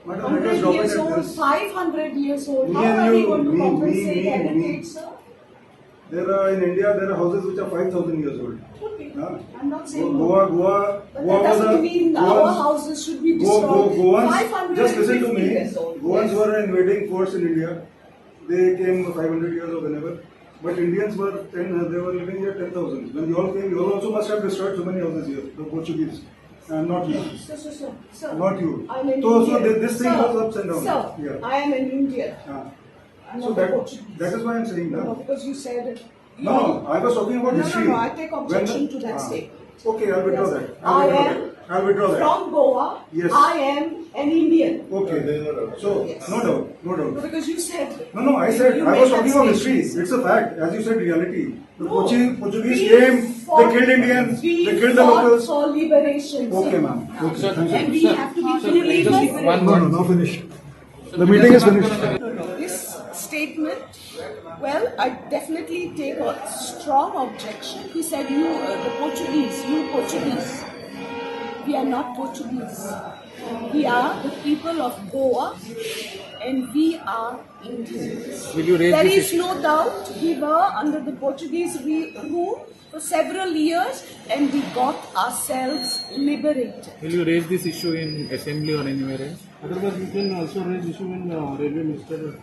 Madam, let us 100 drop it years at old, this. 500 years old. Me How and are they you, going to me, compensate me. heritage, sir? In India, there are houses which are 5,000 years old. Could be. Huh? I'm not saying no. Goa But was that doesn't a mean our houses should be destroyed. Goans, 550 just listen to me. years old. Goans Yes. were an invading force in India. They came 500 years or whenever. But Indians were they were living here 10,000. When you all came, you all also must have destroyed so many houses here, the Portuguese. And not you. Sir. Not you. I'm an So Indian. this thing goes ups and downs. Sir, Yeah. I am an Indian. I'm So not a Portuguese. that is why I'm saying No, that. because you said... No, I was talking about history. No, I take objection to that statement. Okay, I'll withdraw Yes. that. I am from Goa. Yes. I am an Indian. Okay, so Yes. no doubt. No, because you said... No, I said, You I made was that talking about history. statement. It's a fact. As you said, reality. The No. Portuguese We came, fought- they killed Indians, we they killed the fought locals. for liberation. Okay, sir. ma'am. Okay, Sir, thank And you. we have to be truly liberated. No, finished. The meeting is finished. No. This statement, well, I definitely take a strong objection. He said, you Portuguese. We are not Portuguese. We are the people of Goa and we are Indians. Will you raise There this is no doubt we were under the Portuguese rule for several years and we got ourselves liberated. Will you raise this issue in assembly or anywhere else? Otherwise, you can also raise issue in railway minister.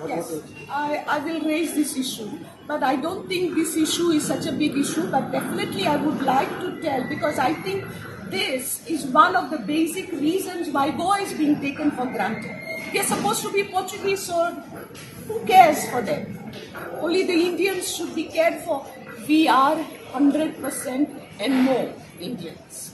Yes, I will raise this issue, but I don't think this issue is such a big issue, but definitely I would like to tell, because I think this is one of the basic reasons why Goa is being taken for granted. They are supposed to be Portuguese, so who cares for them? Only the Indians should be cared for. We are 100% and more Indians.